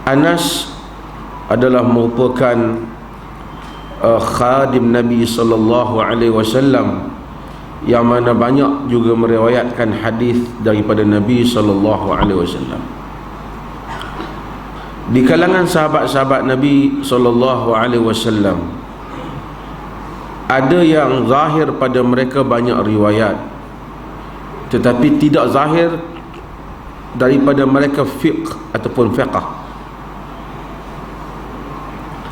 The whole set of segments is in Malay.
Anas adalah merupakan khadim Nabi sallallahu alaihi wasallam, yang mana banyak juga meriwayatkan hadis daripada Nabi sallallahu alaihi wasallam. Di kalangan sahabat-sahabat Nabi sallallahu alaihi wasallam, ada yang zahir pada mereka banyak riwayat, tetapi tidak zahir daripada mereka fiqh ataupun fiqh.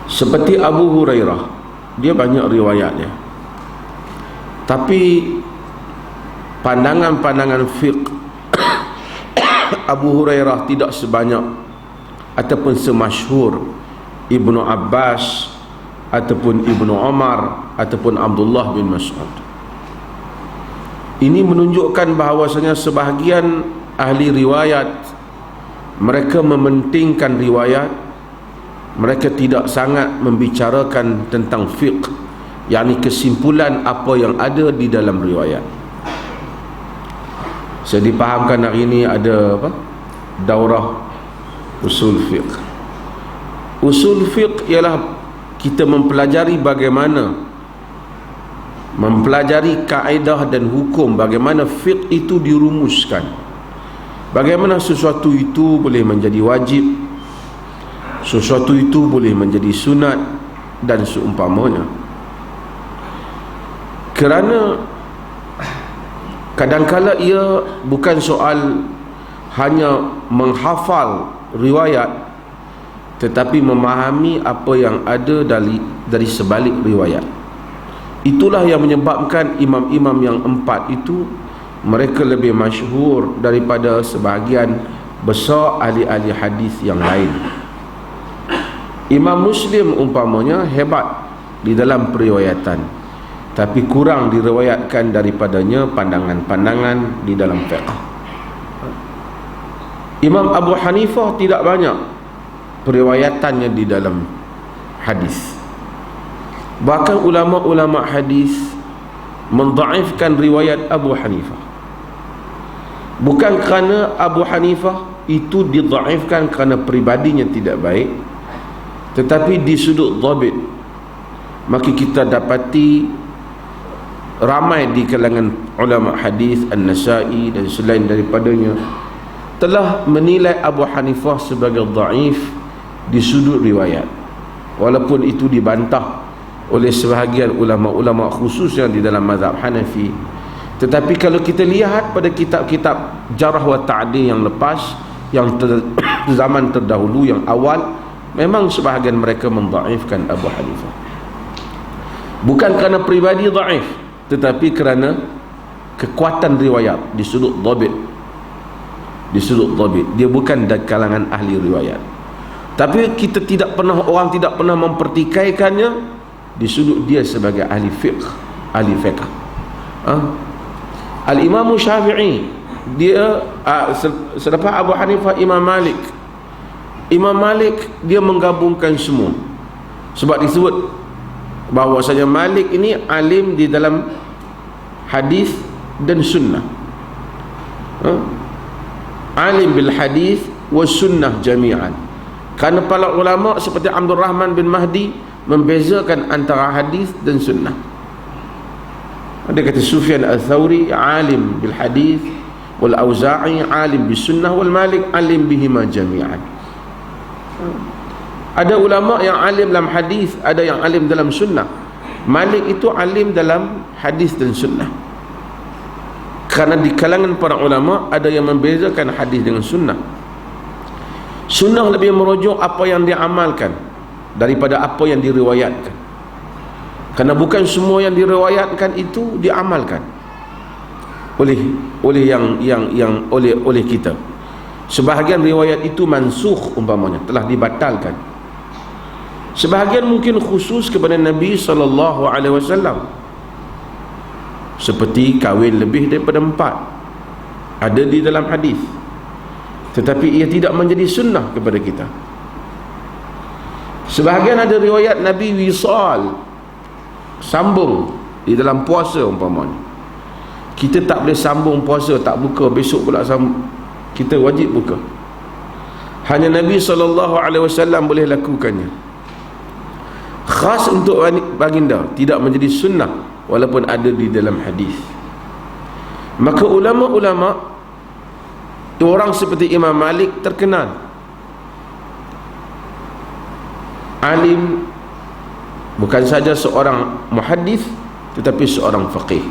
Seperti Abu Hurairah, dia banyak riwayatnya, tapi pandangan-pandangan fiqh Abu Hurairah tidak sebanyak ataupun semasyhur Ibnu Abbas ataupun Ibnu Umar ataupun Abdullah bin Mas'ud. Ini menunjukkan bahawasanya sebahagian ahli riwayat mereka mementingkan riwayat, mereka tidak sangat membicarakan tentang fiqh, yakni kesimpulan apa yang ada di dalam riwayat. Saya dipahamkan hari ini ada daurah usul fiqh. Usul fiqh ialah kita mempelajari bagaimana mempelajari kaedah dan hukum, bagaimana fiqh itu dirumuskan, bagaimana sesuatu itu boleh menjadi wajib, sesuatu itu boleh menjadi sunat dan seumpamanya. Kerana kadang-kala ia bukan soal hanya menghafal riwayat, tetapi memahami apa yang ada dari sebalik riwayat. Itulah yang menyebabkan imam-imam yang empat itu mereka lebih masyhur daripada sebahagian besar ahli-ahli hadis yang lain. Imam Muslim umpamanya hebat di dalam periwayatan, tapi kurang diriwayatkan daripadanya pandangan-pandangan di dalam fiqh. Imam Abu Hanifah tidak banyak periwayatannya di dalam hadis. Bahkan ulama-ulama hadis mendhaifkan riwayat Abu Hanifah, bukan kerana Abu Hanifah itu didhaifkan kerana pribadinya tidak baik, tetapi di sudut dhabit. Maka kita dapati ramai di kalangan ulama hadis, An-Nasa'i dan selain daripadanya telah menilai Abu Hanifah sebagai dhaif di sudut riwayat, walaupun itu dibantah oleh sebahagian ulama-ulama khususnya di dalam mazhab Hanafi. Tetapi kalau kita lihat pada kitab-kitab jarh wa ta'dil yang lepas, yang zaman terdahulu, yang awal, memang sebahagian mereka mendhaifkan Abu Hanifah, bukan kerana pribadi dhaif, tetapi kerana kekuatan riwayat di sudut dhabit. Di sudut dhabit, dia bukan dari kalangan ahli riwayat, tapi kita tidak pernah, orang tidak pernah mempertikaikannya di sudut dia sebagai ahli fiqh, ahli fiqh. Al-Imam Syafi'i, dia selepas Abu Hanifah, Imam Malik. Imam Malik dia menggabungkan semua, sebab disebut bahawasanya Malik ini alim di dalam hadis dan sunnah, alim bil hadis was sunnah jami'an. Kerana para ulama seperti Abdul Rahman bin Mahdi membezakan antara hadis dan sunnah. Ada kata Sufyan al-Thawri alim bil hadis, wal Auza'i alim bis sunnah, wal Malik alim bihima jami'an. Ada ulama yang alim dalam hadis, ada yang alim dalam sunnah. Malik itu alim dalam hadis dan sunnah, kerana di kalangan para ulama ada yang membezakan hadis dengan sunnah. Sunnah lebih merujuk apa yang diamalkan daripada apa yang diriwayatkan, kerana bukan semua yang diriwayatkan itu diamalkan oleh kita. Sebahagian riwayat itu mansukh umpamanya, telah dibatalkan. Sebahagian mungkin khusus kepada Nabi SAW, seperti kahwin lebih daripada 4, ada di dalam hadis, tetapi ia tidak menjadi sunnah kepada kita. Sebahagian ada riwayat Nabi wisal, sambung di dalam puasa umpamanya. Kita tak boleh sambung puasa, tak buka, besok pula sambung, kita wajib buka. Hanya Nabi SAW boleh lakukannya. Khas untuk baginda, tidak menjadi sunnah walaupun ada di dalam hadis. Maka ulama-ulama, orang seperti Imam Malik terkenal alim, bukan saja seorang muhaddis tetapi seorang faqih.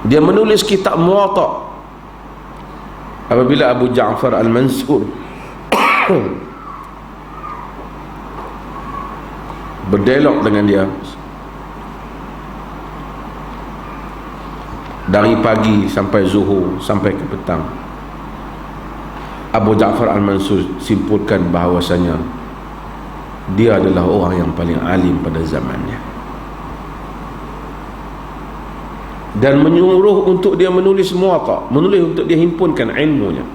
Dia menulis kitab Muwatta apabila Abu Ja'far Al-Mansur berdialog dengan dia dari pagi sampai zuhur sampai ke petang. Abu Ja'far Al-Mansur simpulkan bahawasanya dia adalah orang yang paling alim pada zamannya, dan menyuruh untuk dia menulis Muwatta, menulis untuk dia himpunkan ilmunya,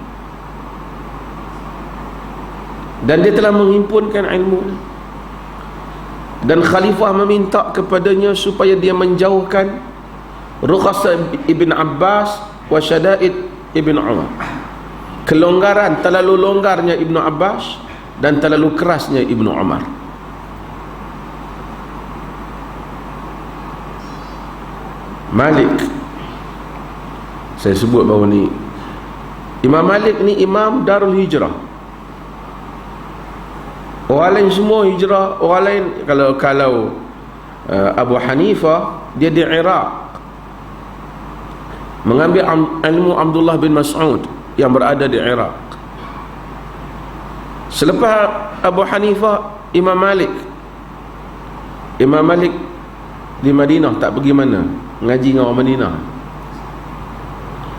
dan dia telah menghimpunkan ilmunya. Dan khalifah meminta kepadanya supaya dia menjauhkan rukhsah Ibn Abbas wa syada'id Ibn Umar, kelonggaran, terlalu longgarnya Ibn Abbas dan terlalu kerasnya Ibn Umar. Malik, saya sebut bahawa ni Imam Malik ni imam Darul Hijrah. Orang lain semua hijrah. Orang lain, kalau Abu Hanifah, dia di Iraq, mengambil ilmu Abdullah bin Mas'ud yang berada di Iraq. Selepas Abu Hanifah, Imam Malik di Madinah, tak pergi mana, ngaji dengan orang Madinah.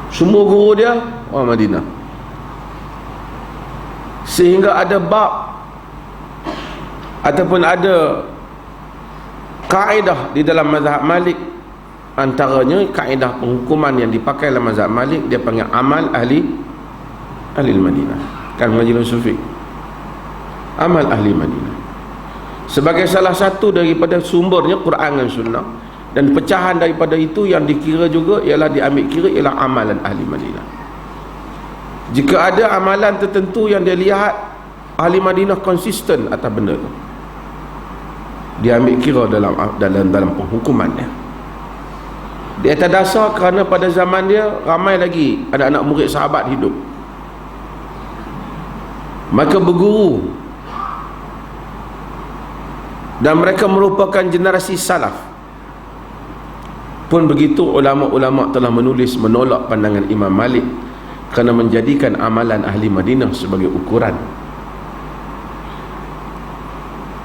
Semua guru dia orang Madinah. Sehingga ada bab ataupun ada kaedah di dalam mazhab Malik. Antaranya kaedah penghukuman yang dipakai dalam mazhab Malik, dia panggil amal ahli Madinah. Kan mengaji Sufi, amal ahli Madinah, sebagai salah satu daripada sumbernya Quran dan Sunnah. Dan pecahan daripada itu yang dikira juga ialah diambil kira ialah amalan ahli Madinah. Jika ada amalan tertentu yang dia lihat ahli Madinah konsisten atas benda itu, dia ambil kira dalam penghukumannya. Di atas dasar kerana pada zaman dia ramai lagi anak-anak murid sahabat hidup, maka berguru, dan mereka merupakan generasi salaf. Pun begitu, ulama-ulama telah menulis menolak pandangan Imam Malik kerana menjadikan amalan ahli Madinah sebagai ukuran.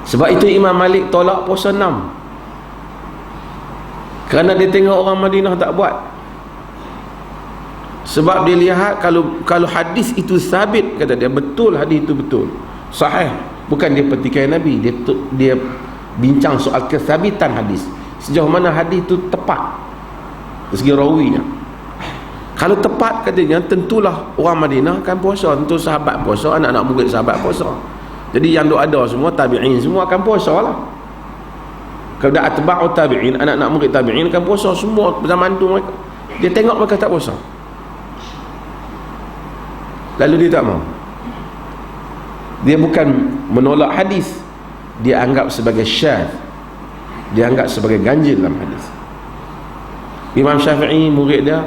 Sebab itu Imam Malik tolak puasa 6, kerana dia tengok orang Madinah tak buat. Sebab dia lihat kalau hadis itu sabit, kata dia, betul hadis itu betul, sahih, bukan dia petikai Nabi, dia bincang soal kesabitan hadis, sejauh mana hadis itu tepat dari segi rawinya. Kalau tepat, katanya, tentulah orang Madinah akan puasa, tentu sahabat puasa, anak-anak murid sahabat puasa. Jadi yang ada semua tabi'in semua akan puasa lah. Kalau dah atba'u tabi'in, anak-anak murid tabi'in akan puasa semua zaman tu mereka. Dia tengok mereka tak puasa, lalu dia tak mau. Dia bukan menolak hadis, dia anggap sebagai syadz, dia anggap sebagai ganjil dalam hadis. Imam Syafi'i, murid dia,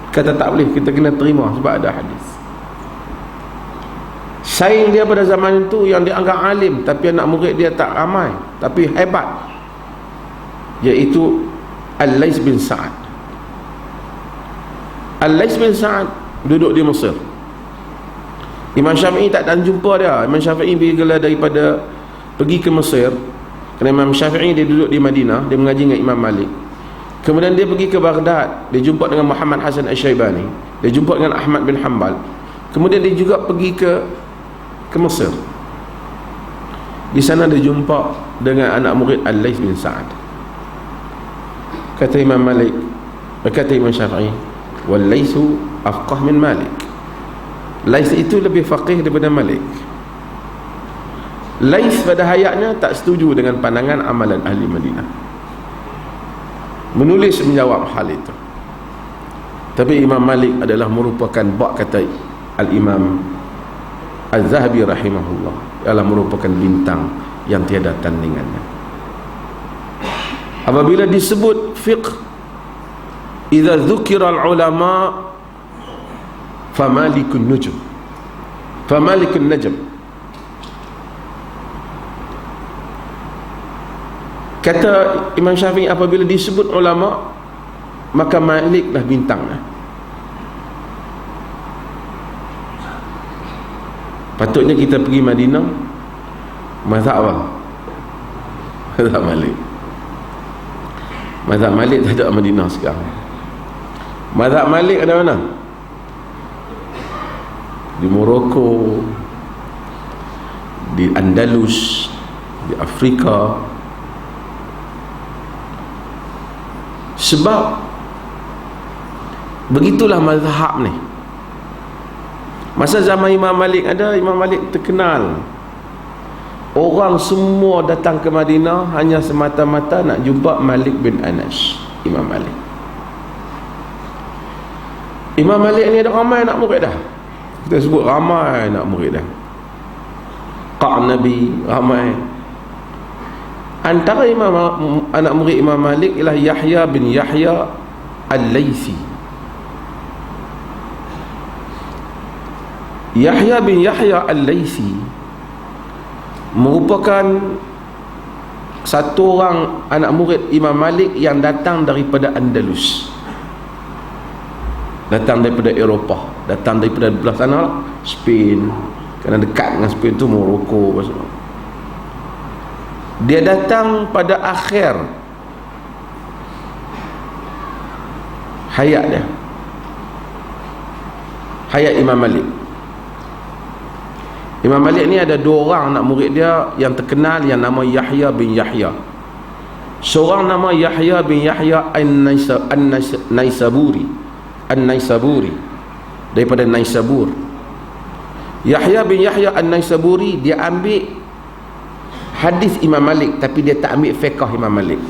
kata tak boleh, kita kena terima sebab ada hadis. Saing dia pada zaman itu yang dianggap alim tapi anak murid dia tak ramai tapi hebat, iaitu Al-Lais bin Sa'ad. Al-Lais bin Sa'ad duduk di Mesir. Imam Syafi'i tak dan jumpa dia. Imam Syafi'i bila pergi ke Mesir, kerana Imam Syafi'i dia duduk di Madinah, dia mengaji dengan Imam Malik. Kemudian dia pergi ke Baghdad, dia jumpa dengan Muhammad Hasan Al-Syaibani, dia jumpa dengan Ahmad bin Hanbal. Kemudian dia juga pergi ke Mesir. Di sana dia jumpa dengan anak murid Al-Lais bin Sa'ad. Kata Imam Malik, kata Imam Syafi'i, wal Laisu afqah min Malik. Lais itu lebih faqih daripada Malik. Lais pada hayatnya tak setuju dengan pandangan amalan ahli Madinah, menulis menjawab hal itu. Tapi Imam Malik adalah merupakan bak kata Al-Imam Al-Zahabi rahimahullah ialah merupakan bintang yang tiada tandingannya. Apabila disebut fiqh, idza dzukira al-ulama famalikun nujum, famalikun najm. Kata Imam Syafi'i, apabila disebut ulama maka Maliklah bintangnya. Patutnya kita pergi Madinah, mazhab apa? Mazhab Malik. Mazhab Malik tak ada Madinah sekarang. Mazhab Malik ada mana? Di Morocco, di Andalus, di Afrika. Sebab begitulah mazhab ni. Masa zaman Imam Malik ada, Imam Malik terkenal. Orang semua datang ke Madinah hanya semata-mata nak jumpa Malik bin Anas. Imam Malik. Imam Malik ni ada ramai nak murid dah. Kita sebut ramai nak murid dah. Qa'nabi ramai. Antara anak murid Imam Malik ialah Yahya bin Yahya Al-Laythi. Yahya bin Yahya Al-Laythi merupakan satu orang anak murid Imam Malik yang datang daripada Andalus, datang daripada Eropah, datang daripada belah sana, Spain, kerana dekat dengan Spain tu Morocco. Dia datang pada akhir hayat dia, hayat Imam Malik. Imam Malik ni ada dua orang anak murid dia yang terkenal, yang nama Yahya bin Yahya. Seorang nama Yahya bin Yahya An-Naisaburi, daripada Naisabur. Yahya bin Yahya An-Naisaburi dia ambil hadis Imam Malik, tapi dia tak ambil fiqh Imam Malik.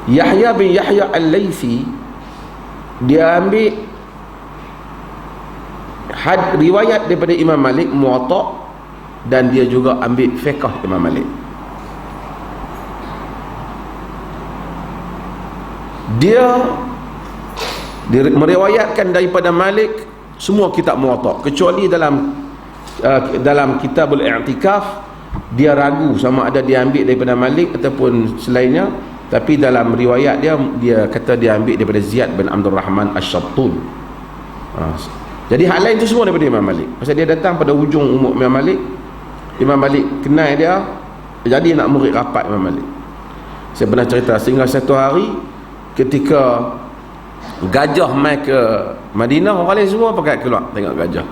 Yahya bin Yahya Al-Laythi dia ambil riwayat daripada Imam Malik, Muwatta, dan dia juga ambil fiqh Imam Malik. Dia meriwayatkan daripada Malik semua kitab Muwatta, kecuali dalam Kitabul I'tikaf dia ragu sama ada dia ambil daripada Malik ataupun selainnya, tapi dalam riwayat dia kata dia ambil daripada Ziyad bin Abdul Rahman Asy-Syattun. Jadi hal lain tu semua daripada Imam Malik. Pasal dia datang pada hujung umur Imam Malik, Imam Malik kenal dia, jadi nak murid rapat Imam Malik. Saya pernah cerita, sehingga satu hari ketika gajah mai ke Madinah, orang lain semua pakai keluar tengok gajah.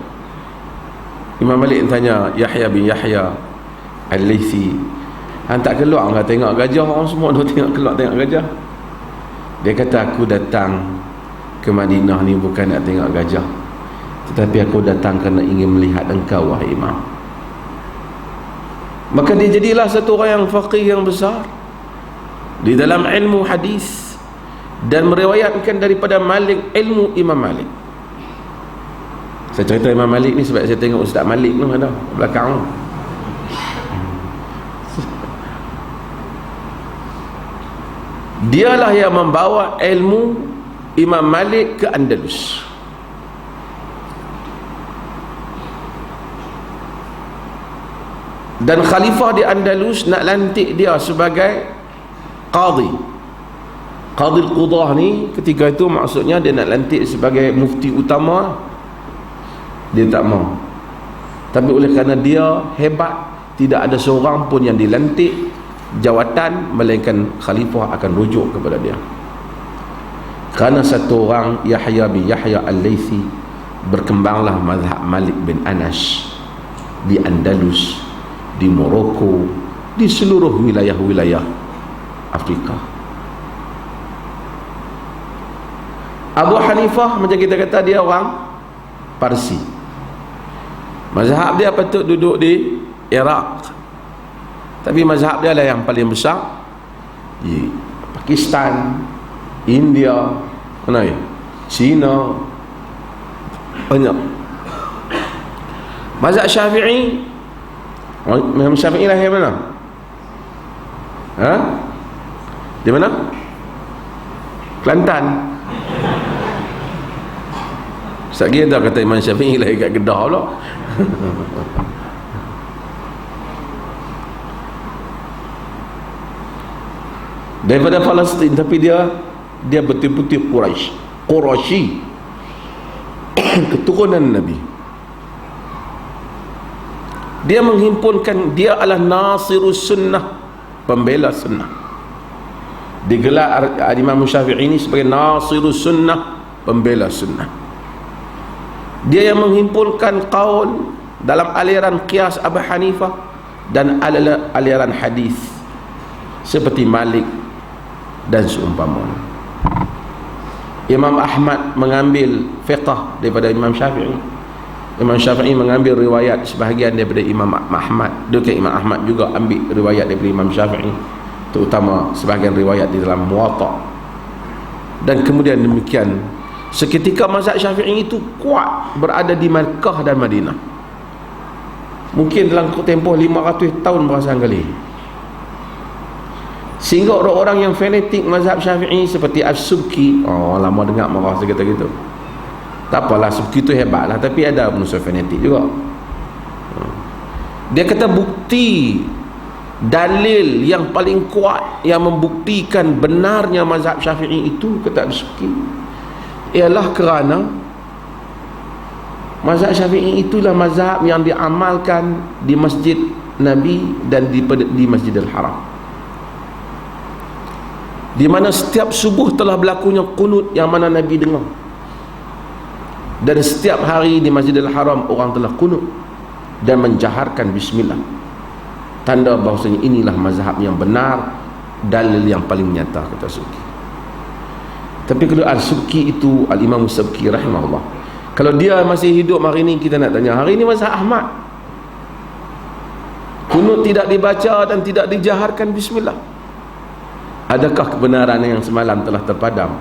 Imam Malik tanya Yahya bin Yahya Al-Laythi, "Hang tak keluar enggak tengok gajah? Orang semua dah keluar tengok gajah." Dia kata, "Aku datang ke Madinah ni bukan nak tengok gajah, tetapi aku datang kerana ingin melihat engkau, wahai Imam." Maka dia jadilah satu orang yang faqih yang besar di dalam ilmu hadis dan meriwayatkan daripada Malik ilmu Imam Malik. Saya cerita Imam Malik ni sebab saya tengok Ustaz Malik tu ada belakang. Dialah yang membawa ilmu Imam Malik ke Andalus. Dan khalifah di Andalus nak lantik dia sebagai qadhi. Qadhi al-Qudah ni ketika itu maksudnya dia nak lantik sebagai mufti utama. Dia tak mau. Tapi oleh kerana dia hebat, tidak ada seorang pun yang dilantik jawatan melainkan khalifah akan rujuk kepada dia. Kerana satu orang, Yahya bin Yahya Al-Laythi, berkembanglah mazhab Malik bin Anas di Andalus, di Morocco, di seluruh wilayah-wilayah Afrika. Abu Hanifah macam kita kata dia orang Parsi. Mazhab dia patut duduk di Iraq, tapi mazhab dia lah yang paling besar di Pakistan, India, China, Banyak. Mazhab Syafi'i, Imam Syafi'i lahir mana? Di mana? Kelantan. Ustaz kira dah kata Imam Syafi'i lahir kat Kedah pula. Daripada Palestin, tapi dia betul-betul Quraisy, keturunan Nabi. Dia menghimpunkan, dia adalah Nasirus Sunnah, pembela sunnah. Digelar Imam Syafi'i ini sebagai Nasirus Sunnah, pembela sunnah. Dia yang menghimpunkan qaul dalam aliran qiyas Abu Hanifah dan aliran hadis seperti Malik dan seumpamanya. Imam Ahmad mengambil fiqh daripada Imam Syafi'i. Imam Syafi'i mengambil riwayat sebahagian daripada Imam Ahmad. Imam Ahmad juga ambil riwayat daripada Imam Syafi'i, terutama sebahagian riwayat di dalam Muwatta. Dan kemudian demikian, seketika mazhab Syafi'i itu kuat berada di Makkah dan Madinah. Mungkin dalam tempoh 500 tahun berasan kali. Sehingga orang-orang yang fanatik mazhab Syafi'i seperti As-Subki, lama dengar marah sekata gitu. Tak apalah, Subki tu hebatlah, tapi ada musuh fanatik juga. Dia kata bukti, dalil yang paling kuat yang membuktikan benarnya mazhab Syafi'i itu, kata As-Subki, ialah kerana mazhab Syafi'i itulah mazhab yang diamalkan di Masjid Nabi dan di Masjidil Haram, di mana setiap subuh telah berlakunya qunut yang mana Nabi dengar, dan setiap hari di Masjidil Haram orang telah qunut dan menjaharkan bismillah, tanda bahawasanya inilah mazhab yang benar, dalil yang paling nyata, kata Subki. Tapi kalau Al-Subki itu, Al-Imam Subki rahimahullah, kalau dia masih hidup hari ini, kita nak tanya, hari ini mazhab Ahmad qunut tidak dibaca dan tidak dijaharkan bismillah, adakah kebenaran yang semalam telah terpadam?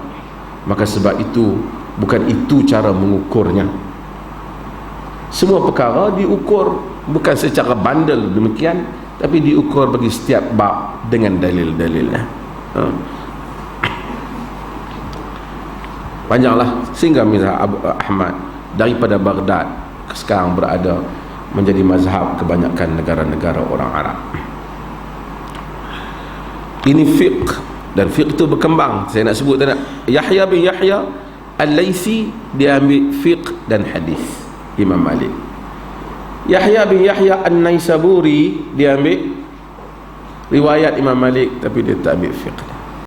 Maka sebab itu, bukan itu cara mengukurnya. Semua perkara diukur bukan secara bandel demikian, tapi diukur bagi setiap bab dengan dalil-dalilnya. Panjanglah, sehingga mazhab Abu Ahmad daripada Baghdad sekarang berada menjadi mazhab kebanyakan negara-negara orang Arab. Ini fiqh, dan fiqh itu berkembang. Saya nak sebut tak nak? Yahya bin Yahya Al-Laythi dia ambil fiqh dan hadis Imam Malik. Yahya bin Yahya An-Naisaburi dia ambil riwayat Imam Malik, tapi dia tak ambil fiqh.